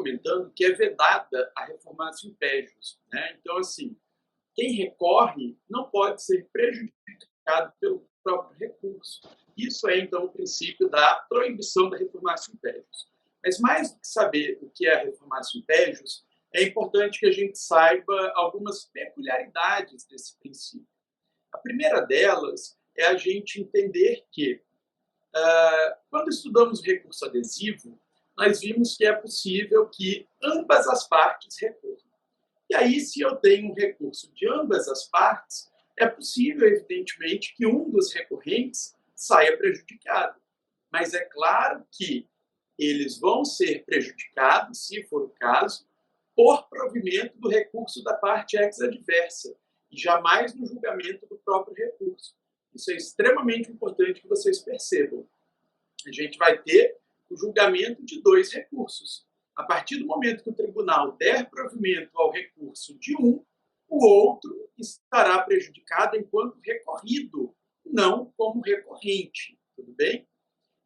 comentando que é vedada a reformatio in pejus, né? Então, assim, quem recorre não pode ser prejudicado pelo próprio recurso. Isso é, então, o princípio da proibição da reformatio in pejus. Mas mais do que saber o que é a reformatio in pejus, é importante que a gente saiba algumas peculiaridades desse princípio. A primeira delas é a gente entender que, quando estudamos o recurso adesivo, nós vimos que é possível que ambas as partes recorram. E aí, se eu tenho um recurso de ambas as partes, é possível, evidentemente, que um dos recorrentes saia prejudicado. Mas é claro que eles vão ser prejudicados, se for o caso, por provimento do recurso da parte ex-adversa, e jamais no julgamento do próprio recurso. Isso é extremamente importante que vocês percebam. A gente vai ter o julgamento de dois recursos. A partir do momento que o tribunal der provimento ao recurso de um, o outro estará prejudicado enquanto recorrido, não como recorrente. Tudo bem?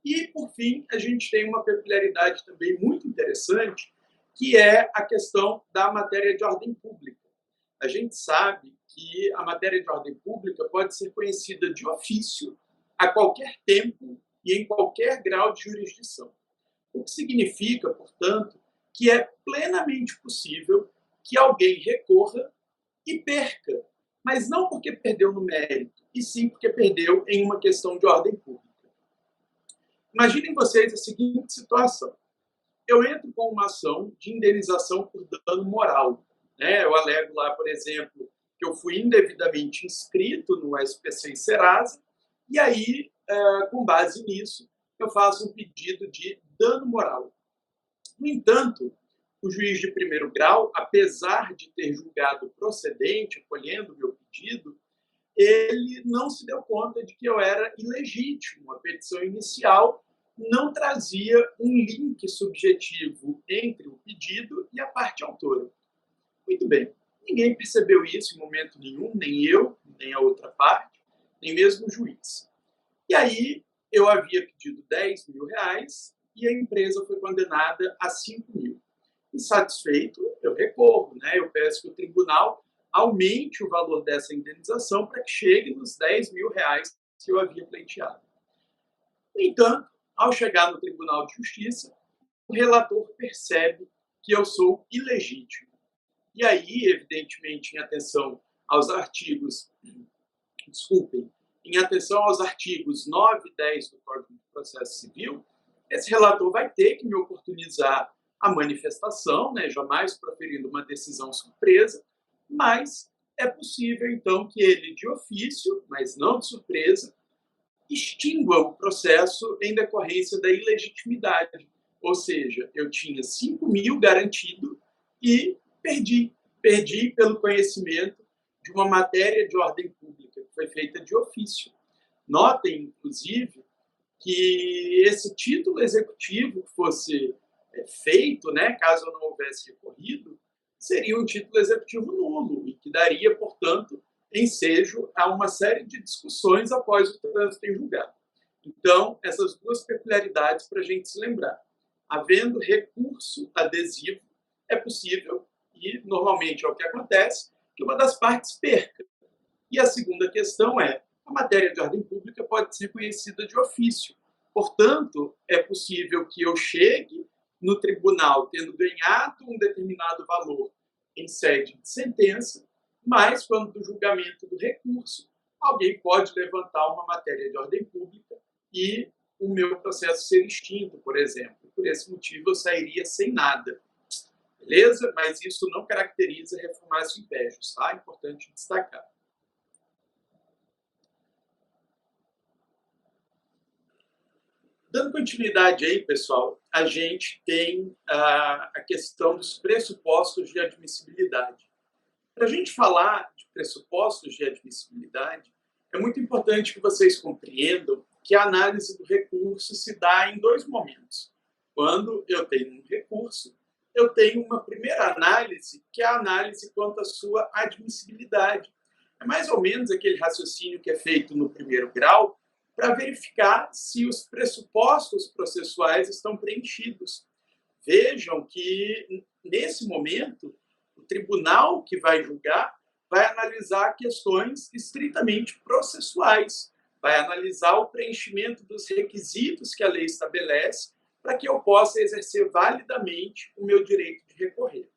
E, por fim, a gente tem uma peculiaridade também muito interessante, que é a questão da matéria de ordem pública. A gente sabe que a matéria de ordem pública pode ser conhecida de ofício a qualquer tempo e em qualquer grau de jurisdição. O que significa, portanto, que é plenamente possível que alguém recorra e perca, mas não porque perdeu no mérito, e sim porque perdeu em uma questão de ordem pública. Imaginem vocês a seguinte situação. Eu entro com uma ação de indenização por dano moral. Eu alego lá, por exemplo, que eu fui indevidamente inscrito no SPC e Serasa, e aí, com base nisso, eu faço um pedido de dano moral. No entanto, o juiz de primeiro grau, apesar de ter julgado procedente, acolhendo o meu pedido, ele não se deu conta de que eu era ilegítimo. A petição inicial não trazia um link subjetivo entre o pedido e a parte autora. Muito bem, ninguém percebeu isso em momento nenhum, nem eu, nem a outra parte, nem mesmo o juiz. E aí, eu havia pedido R$10.000 e a empresa foi condenada a 5 mil. Insatisfeito, eu recorro, eu peço que o tribunal aumente o valor dessa indenização para que chegue nos R$10.000 que eu havia pleiteado. No entanto, ao chegar no Tribunal de Justiça, o relator percebe que eu sou ilegítimo. E aí, evidentemente, em atenção aos artigos 9 e 10 do Código de Processo Civil, esse relator vai ter que me oportunizar a manifestação, jamais proferindo uma decisão surpresa, mas é possível, então, que ele, de ofício, mas não de surpresa, extingua o processo em decorrência da ilegitimidade. Ou seja, eu tinha 5 mil garantido e perdi. Perdi pelo conhecimento de uma matéria de ordem pública que foi feita de ofício. Notem, inclusive, que esse título executivo que fosse feito, caso eu não houvesse recorrido, seria um título executivo nulo e que daria, portanto, ensejo a uma série de discussões após o trânsito em julgado. Então, essas duas peculiaridades para a gente se lembrar. Havendo recurso adesivo, é possível, e normalmente é o que acontece, que uma das partes perca. E a segunda questão é, a matéria de ordem pública pode ser conhecida de ofício. Portanto, é possível que eu chegue no tribunal tendo ganhado um determinado valor em sede de sentença, mas, quando do julgamento do recurso, alguém pode levantar uma matéria de ordem pública e o meu processo ser extinto, por exemplo. Por esse motivo, eu sairia sem nada. Beleza? Mas isso não caracteriza reformatio in pejus, tá? É importante destacar. Dando continuidade aí, pessoal, a gente tem a questão dos pressupostos de admissibilidade. Para a gente falar de pressupostos de admissibilidade, é muito importante que vocês compreendam que a análise do recurso se dá em dois momentos. Quando eu tenho um recurso, eu tenho uma primeira análise, que é a análise quanto à sua admissibilidade. É mais ou menos aquele raciocínio que é feito no primeiro grau para verificar se os pressupostos processuais estão preenchidos. vejam que, nesse momento, o tribunal que vai julgar vai analisar questões estritamente processuais, vai analisar o preenchimento dos requisitos que a lei estabelece para que eu possa exercer validamente o meu direito de recorrer.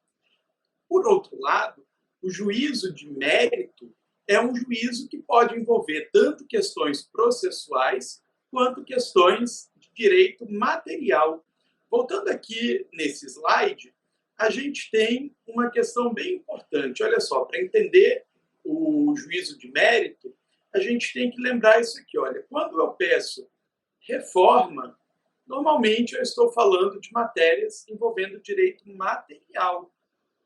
Por outro lado, o juízo de mérito é um juízo que pode envolver tanto questões processuais quanto questões de direito material. Voltando aqui nesse slide, a gente tem uma questão bem importante. Olha só, para entender o juízo de mérito, a gente tem que lembrar isso aqui. Olha, quando eu peço reforma, normalmente eu estou falando de matérias envolvendo direito material,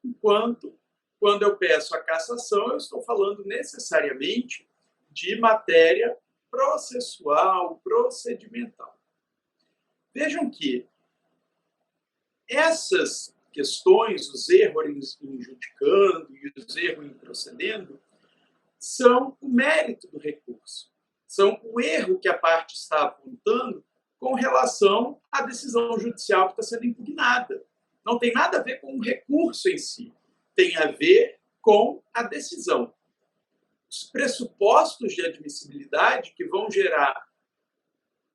enquanto, quando eu peço a cassação, eu estou falando necessariamente de matéria processual, procedimental. Vejam que essas questões, os erros em judicando e os erros em procedendo, são o mérito do recurso. São o erro que a parte está apontando com relação à decisão judicial que está sendo impugnada. Não tem nada a ver com o recurso em si, tem a ver com a decisão. Os pressupostos de admissibilidade que vão gerar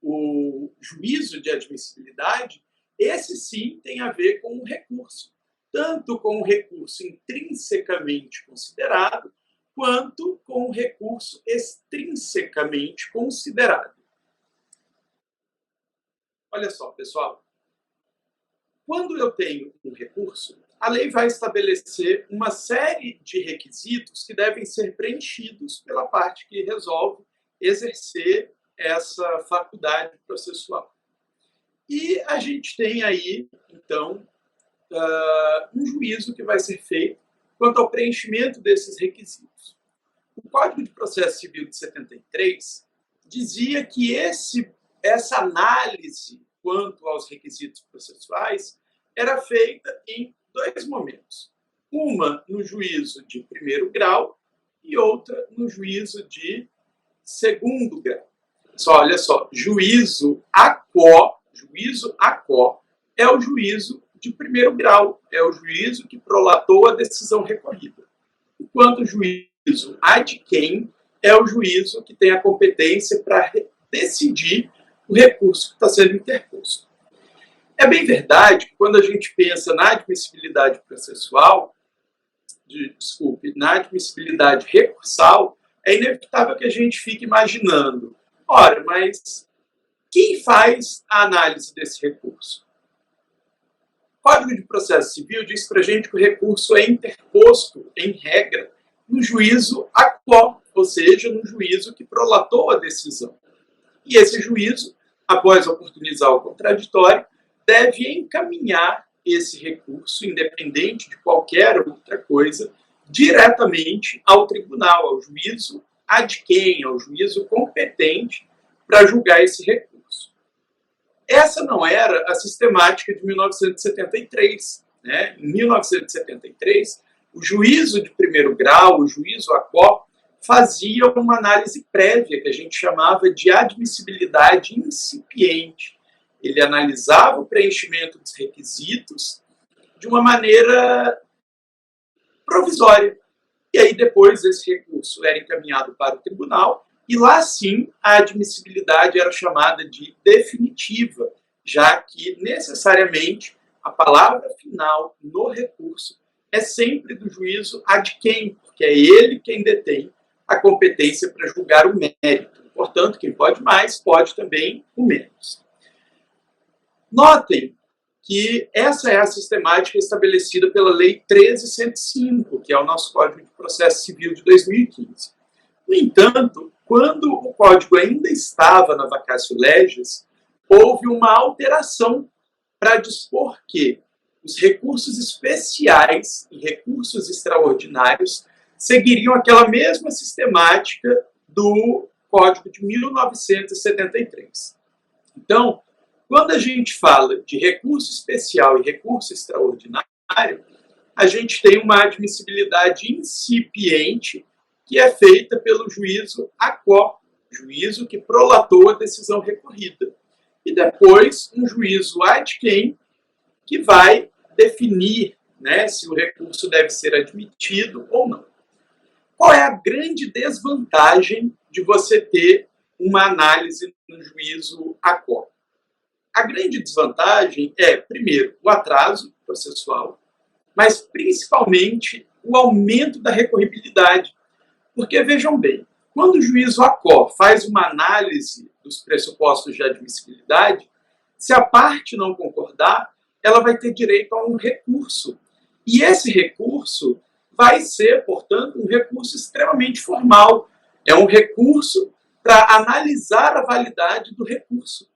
o juízo de admissibilidade, esse sim tem a ver com o recurso, tanto com o recurso intrinsecamente considerado, quanto com o recurso extrinsecamente considerado. Olha só, pessoal, quando eu tenho um recurso, a lei vai estabelecer uma série de requisitos que devem ser preenchidos pela parte que resolve exercer essa faculdade processual. E a gente tem aí, então, um juízo que vai ser feito quanto ao preenchimento desses requisitos. O Código de Processo Civil de 73 dizia que essa análise quanto aos requisitos processuais era feita em dois momentos. Uma no juízo de primeiro grau e outra no juízo de segundo grau. Olha só, juízo a quo é o juízo de primeiro grau, é o juízo que prolatou a decisão recorrida. Enquanto o juízo ad quem é o juízo que tem a competência para decidir o recurso que está sendo interposto. É bem verdade que quando a gente pensa na admissibilidade processual, na admissibilidade recursal, é inevitável que a gente fique imaginando, ora, mas quem faz a análise desse recurso? O Código de Processo Civil diz para a gente que o recurso é interposto, em regra, no juízo a quo, ou seja, no juízo que prolatou a decisão. E esse juízo, após oportunizar o contraditório, deve encaminhar esse recurso, independente de qualquer outra coisa, diretamente ao tribunal, ao juízo ad quem, ao juízo competente para julgar esse recurso. Essa não era a sistemática de 1973. Né? Em 1973, o juízo de primeiro grau, o juízo a quo, fazia uma análise prévia, que a gente chamava de admissibilidade incipiente. Ele analisava o preenchimento dos requisitos de uma maneira provisória. E aí depois esse recurso era encaminhado para o tribunal e lá sim a admissibilidade era chamada de definitiva, já que necessariamente a palavra final no recurso é sempre do juízo ad quem, porque é ele quem detém a competência para julgar o mérito. Portanto, quem pode mais, pode também o menos. Notem que essa é a sistemática estabelecida pela Lei 13.105, que é o nosso Código de Processo Civil de 2015. No entanto, quando o Código ainda estava na vacatio legis, houve uma alteração para dispor que os recursos especiais e recursos extraordinários seguiriam aquela mesma sistemática do Código de 1973. Então, quando a gente fala de recurso especial e recurso extraordinário, a gente tem uma admissibilidade incipiente que é feita pelo juízo a quo, juízo que prolatou a decisão recorrida. E depois, um juízo ad quem, que vai definir, né, se o recurso deve ser admitido ou não. Qual é a grande desvantagem de você ter uma análise no juízo ACOR? A grande desvantagem é, primeiro, o atraso processual, mas principalmente o aumento da recorribilidade. Porque, vejam bem, quando o juízo ACOR faz uma análise dos pressupostos de admissibilidade, se a parte não concordar, ela vai ter direito a um recurso. E esse recurso vai ser, portanto, um recurso extremamente formal. É um recurso para analisar a validade do recurso.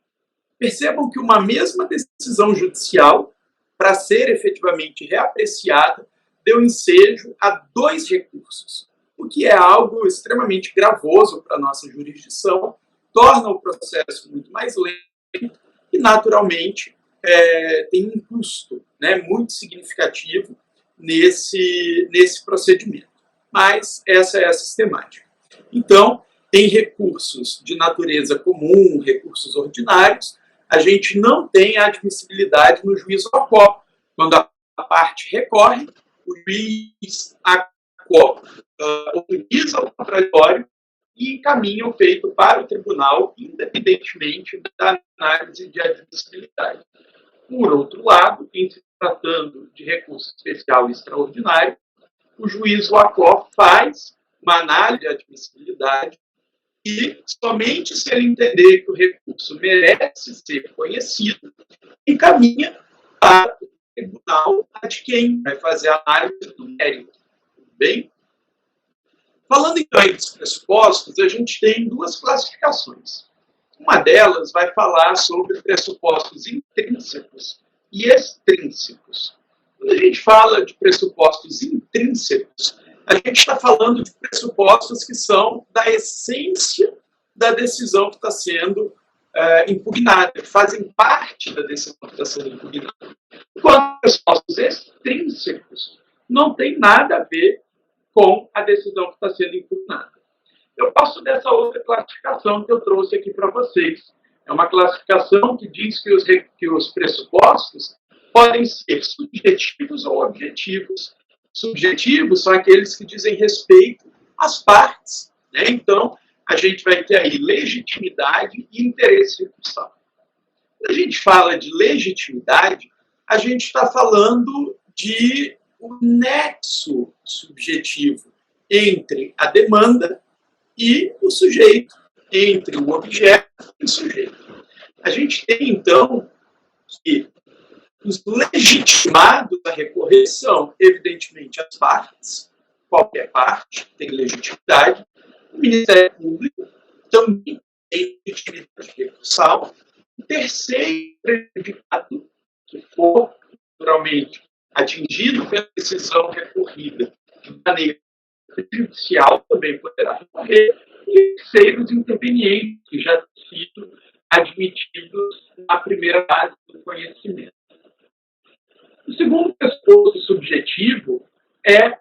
Percebam que uma mesma decisão judicial, para ser efetivamente reapreciada, deu ensejo a 2 recursos, o que é algo extremamente gravoso para a nossa jurisdição, torna o processo muito mais lento e, naturalmente, tem um custo, né, muito significativo nesse procedimento. Mas essa é a sistemática. Então, em recursos de natureza comum, recursos ordinários, a gente não tem admissibilidade no juízo ACOR. Quando a parte recorre, o juiz ACOR autoriza o contraditório e encaminha o feito para o tribunal, independentemente da análise de admissibilidade. Por outro lado, em se tratando de recurso especial e extraordinário, o juízo ACOR faz uma análise de admissibilidade e somente se ele entender que o recurso merece ser conhecido, encaminha para o tribunal de quem vai fazer a análise do mérito. Bem? Falando então aí dos pressupostos, a gente tem 2 classificações. Uma delas vai falar sobre pressupostos intrínsecos e extrínsecos. Quando a gente fala de pressupostos intrínsecos, a gente está falando de pressupostos que são da essência da decisão que está sendo impugnada, que fazem parte da decisão que está sendo impugnada. Enquanto pressupostos extrínsecos não tem nada a ver com a decisão que está sendo impugnada. Eu passo dessa outra classificação que eu trouxe aqui para vocês. É uma classificação que diz que os pressupostos podem ser subjetivos ou objetivos. Subjetivos são aqueles que dizem respeito às partes, né? Então, a gente vai ter aí legitimidade e interesse recursal. Quando a gente fala de legitimidade, a gente está falando de um nexo subjetivo entre a demanda e o sujeito, entre o objeto e o sujeito. A gente tem, então, que os legitimados a recorrer são, evidentemente, as partes, qualquer parte tem legitimidade, o Ministério Público também tem legitimidade recursal, o terceiro prejudicado, que for, naturalmente, atingido pela decisão recorrida de maneira judicial, também poderá recorrer, e terceiros intervenientes, que já têm sido admitidos na primeira fase do conhecimento. O segundo pressuposto subjetivo é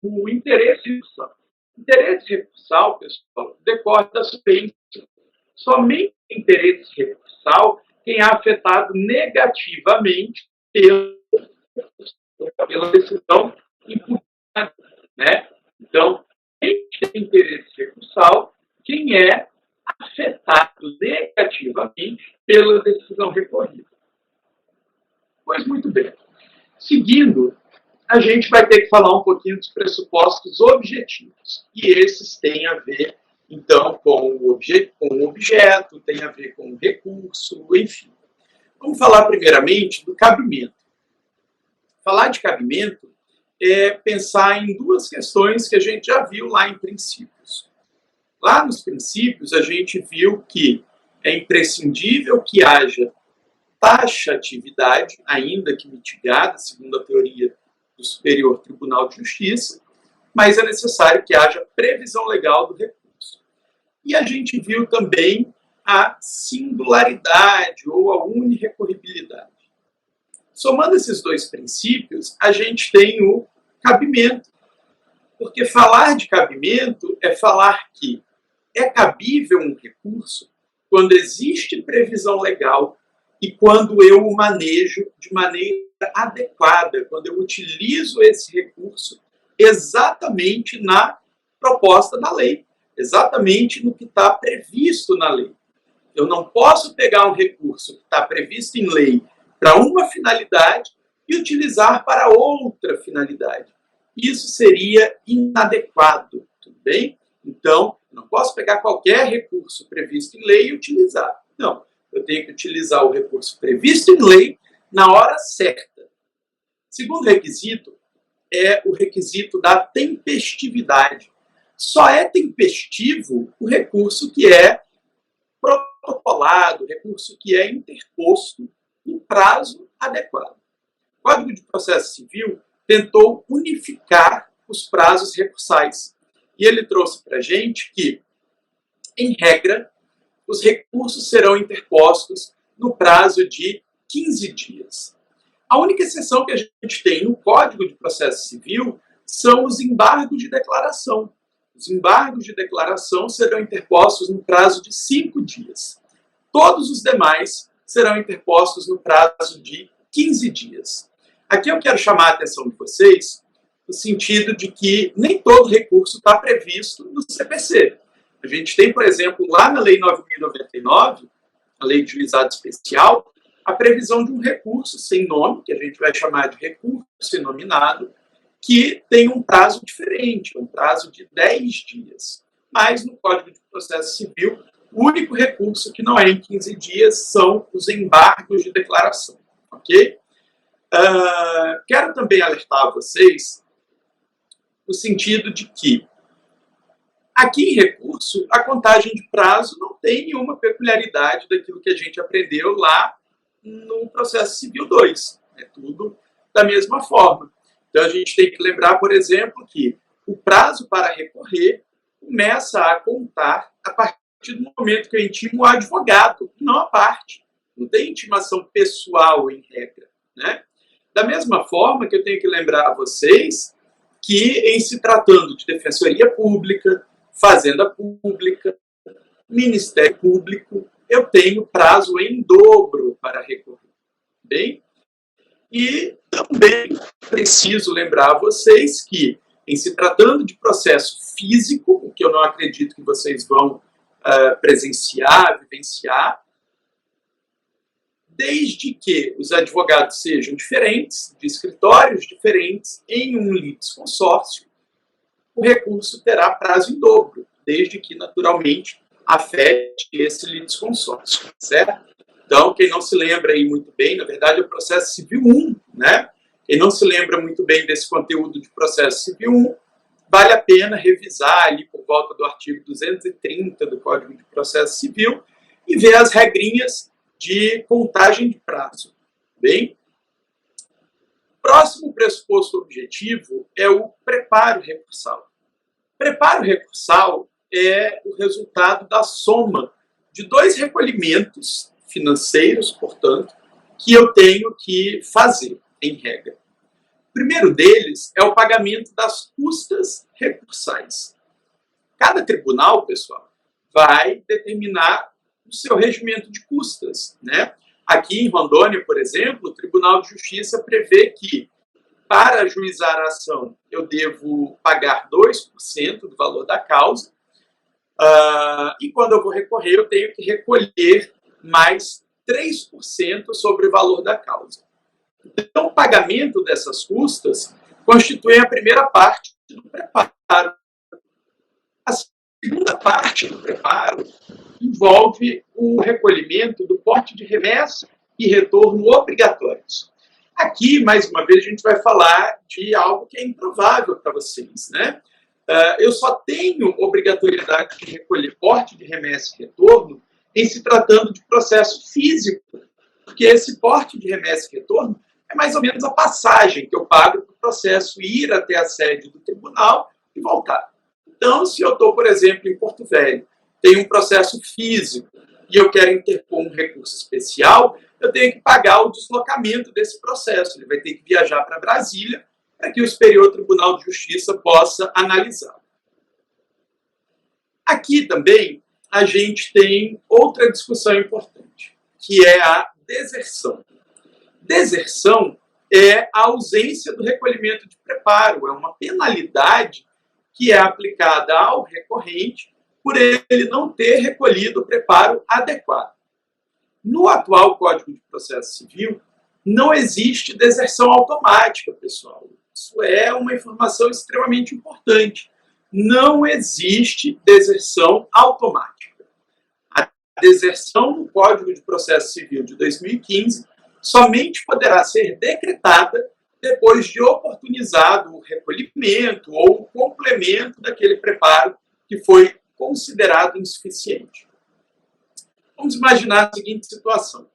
o interesse recursal. O interesse recursal, pessoal, decorre da suspensão. Somente o interesse recursal quem é afetado negativamente pela decisão impugnada, né? Então, quem tem interesse recursal, quem é afetado negativamente pela decisão recorrida. Pois muito bem. Seguindo, a gente vai ter que falar um pouquinho dos pressupostos objetivos. E esses têm a ver, então, com o objeto, tem a ver com o recurso, enfim. Vamos falar primeiramente do cabimento. Falar de cabimento é pensar em 2 questões que a gente já viu lá em princípios. Lá nos princípios, a gente viu que é imprescindível que haja taxatividade, ainda que mitigada, segundo a teoria do Superior Tribunal de Justiça, mas é necessário que haja previsão legal do recurso. E a gente viu também a singularidade ou a unirrecorribilidade. Somando esses 2 princípios, a gente tem o cabimento. Porque falar de cabimento é falar que é cabível um recurso quando existe previsão legal e quando eu o manejo de maneira adequada, quando eu utilizo esse recurso exatamente na proposta da lei, exatamente no que está previsto na lei. Eu não posso pegar um recurso que está previsto em lei para uma finalidade e utilizar para outra finalidade. Isso seria inadequado, tudo bem? Então, eu não posso pegar qualquer recurso previsto em lei e utilizar. Não, eu tenho que utilizar o recurso previsto em lei na hora certa. Segundo requisito é o requisito da tempestividade. Só é tempestivo o recurso que é protocolado, recurso que é interposto no prazo adequado. O Código de Processo Civil tentou unificar os prazos recursais. E ele trouxe para a gente que, em regra, os recursos serão interpostos no prazo de 15 dias. A única exceção que a gente tem no Código de Processo Civil são os embargos de declaração. Os embargos de declaração serão interpostos no prazo de 5 dias. Todos os demais serão interpostos no prazo de 15 dias. Aqui eu quero chamar a atenção de vocês no sentido de que nem todo recurso está previsto no CPC. A gente tem, por exemplo, lá na Lei 9.099, a Lei de Juizado Especial, a previsão de um recurso sem nome, que a gente vai chamar de recurso inominado, que tem um prazo diferente, um prazo de 10 dias. Mas no Código de Processo Civil, o único recurso que não é em 15 dias são os embargos de declaração. Ok? Quero também alertar vocês no sentido de que aqui em recurso, a contagem de prazo não tem nenhuma peculiaridade daquilo que a gente aprendeu lá no Processo Civil 2. É tudo da mesma forma. Então, a gente tem que lembrar, por exemplo, que o prazo para recorrer começa a contar a partir do momento que eu intimo o advogado, não a parte. Não tem intimação pessoal em regra, né? Da mesma forma que eu tenho que lembrar a vocês que, em se tratando de defensoria pública, fazenda pública, Ministério Público, eu tenho prazo em dobro para recorrer. Bem? E também preciso lembrar a vocês que, em se tratando de processo físico, o que eu não acredito que vocês vão presenciar, vivenciar, desde que os advogados sejam diferentes, de escritórios diferentes, em um litisconsórcio, o recurso terá prazo em dobro, desde que, naturalmente, afete esse litisconsórcio, certo? Então, quem não se lembra aí muito bem, na verdade, é o Processo Civil 1, né? Quem não se lembra muito bem desse conteúdo de Processo Civil 1, vale a pena revisar ali por volta do artigo 230 do Código de Processo Civil e ver as regrinhas de contagem de prazo. Bem, próximo pressuposto objetivo é o preparo recursal. Preparo recursal é o resultado da soma de dois recolhimentos financeiros, portanto, que eu tenho que fazer, em regra. O primeiro deles é o pagamento das custas recursais. Cada tribunal, pessoal, vai determinar o seu regimento de custas, né? Aqui em Rondônia, por exemplo, o Tribunal de Justiça prevê que, para ajuizar a ação, eu devo pagar 2% do valor da causa, e quando eu vou recorrer, eu tenho que recolher mais 3% sobre o valor da causa. Então, o pagamento dessas custas constitui a primeira parte do preparo. A segunda parte do preparo envolve o recolhimento do porte de remessa e retorno obrigatórios. Aqui, mais uma vez, a gente vai falar de algo que é improvável para vocês, né? Eu só tenho obrigatoriedade de recolher porte de remessa e retorno em se tratando de processo físico, porque esse porte de remessa e retorno é mais ou menos a passagem que eu pago para o processo ir até a sede do tribunal e voltar. Então, se eu estou, por exemplo, em Porto Velho, tenho um processo físico e eu quero interpor um recurso especial, eu tenho que pagar o deslocamento desse processo. Ele vai ter que viajar para Brasília para que o Superior Tribunal de Justiça possa analisar. Aqui também a gente tem outra discussão importante, que é a deserção. Deserção é a ausência do recolhimento de preparo, é uma penalidade que é aplicada ao recorrente por ele não ter recolhido o preparo adequado. No atual Código de Processo Civil, não existe deserção automática, pessoal. Isso é uma informação extremamente importante. Não existe deserção automática. A deserção no Código de Processo Civil de 2015 somente poderá ser decretada depois de oportunizado o recolhimento ou o complemento daquele preparo que foi considerado insuficiente. Vamos imaginar a seguinte situação.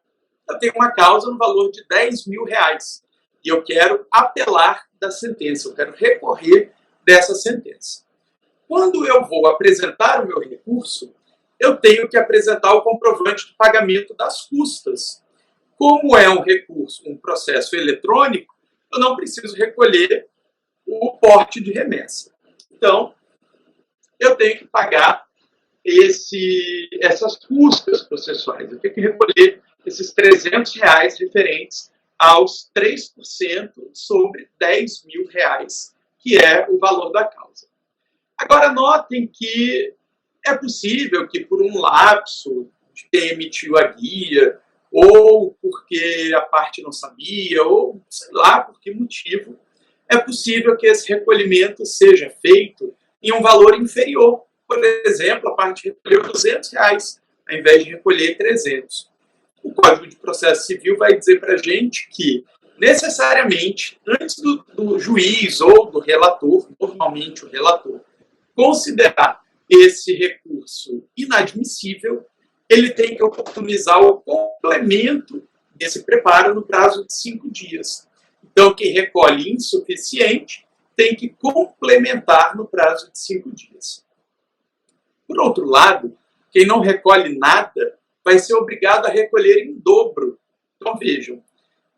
Eu tenho uma causa no valor de R$10.000 e eu quero apelar da sentença, eu quero recorrer dessa sentença. Quando eu vou apresentar o meu recurso, eu tenho que apresentar o comprovante de pagamento das custas. Como é um recurso, um processo eletrônico, eu não preciso recolher o porte de remessa. Então, eu tenho que pagar essas custas processuais. Eu tenho que recolher esses R$300 referentes aos 3% sobre R$10.000, que é o valor da causa. Agora, notem que é possível que, por um lapso de quem emitiu a guia, ou porque a parte não sabia, ou sei lá por que motivo, é possível que esse recolhimento seja feito em um valor inferior. Por exemplo, a parte recolheu R$200, ao invés de recolher 300. O Código de Processo Civil vai dizer para a gente que, necessariamente, antes do juiz ou do relator, normalmente o relator, considerar esse recurso inadmissível, ele tem que oportunizar o complemento desse preparo no prazo de 5 dias. Então, quem recolhe insuficiente tem que complementar no prazo de 5 dias. Por outro lado, quem não recolhe nada vai ser obrigado a recolher em dobro. Então, vejam,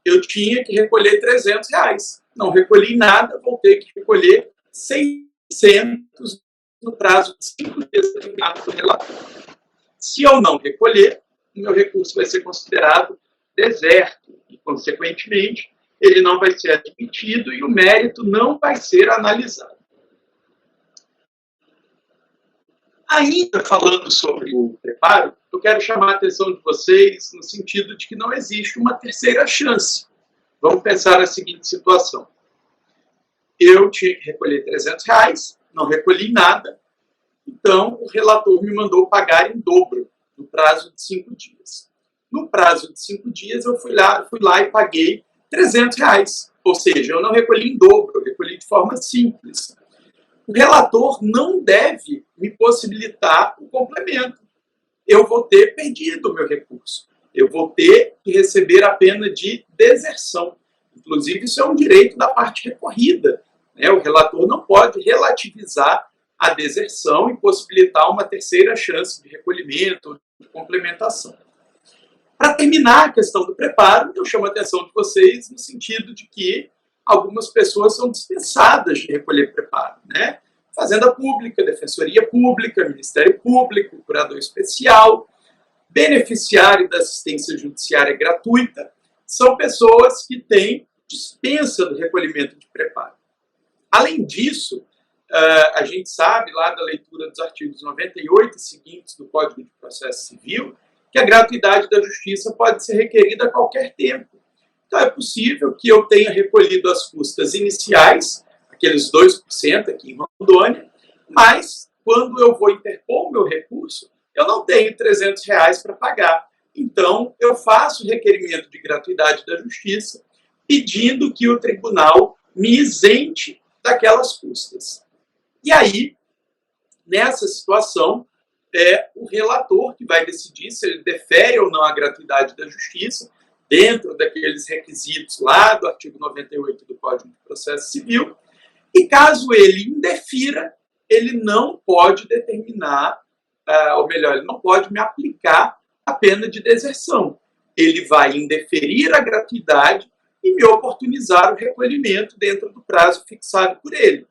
eu tinha que recolher R$300. Não recolhi nada, vou ter que recolher 600 no prazo de 5 dias determinado pelo relator. Se eu não recolher, o meu recurso vai ser considerado deserto e, consequentemente, ele não vai ser admitido e o mérito não vai ser analisado. Ainda falando sobre o preparo, eu quero chamar a atenção de vocês no sentido de que não existe uma terceira chance. Vamos pensar na seguinte situação. Eu tinha que recolher R$300, não recolhi nada, então o relator me mandou pagar em dobro, no prazo de 5 dias. No prazo de 5 dias, eu fui lá e paguei R$300, ou seja, eu não recolhi em dobro, eu recolhi de forma simples. O relator não deve me possibilitar o complemento. Eu vou ter perdido o meu recurso. Eu vou ter que receber a pena de deserção. Inclusive, isso é um direito da parte recorrida. O relator não pode relativizar a deserção e possibilitar uma terceira chance de recolhimento, de complementação. Para terminar a questão do preparo, eu chamo a atenção de vocês no sentido de que algumas pessoas são dispensadas de recolher preparo, Fazenda Pública, Defensoria Pública, Ministério Público, Curador Especial, beneficiário da assistência judiciária gratuita, são pessoas que têm dispensa do recolhimento de preparo. Além disso, a gente sabe lá da leitura dos artigos 98 e seguintes do Código de Processo Civil que a gratuidade da justiça pode ser requerida a qualquer tempo. Então, é possível que eu tenha recolhido as custas iniciais, aqueles 2% aqui em Rondônia, mas quando eu vou interpor o meu recurso, eu não tenho R$300 para pagar. Então, eu faço o requerimento de gratuidade da justiça, pedindo que o tribunal me isente daquelas custas. E aí, nessa situação, é o relator que vai decidir se ele defere ou não a gratuidade da justiça, dentro daqueles requisitos lá do artigo 98 do Código de Processo Civil, e caso ele indefira, ele não pode determinar, ou melhor, ele não pode me aplicar a pena de deserção. Ele vai indeferir a gratuidade e me oportunizar o recolhimento dentro do prazo fixado por ele.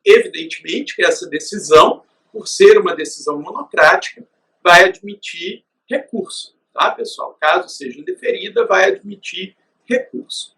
Evidentemente que essa decisão, por ser uma decisão monocrática, vai admitir recurso. tá, pessoal? Caso seja indeferida, vai admitir recurso.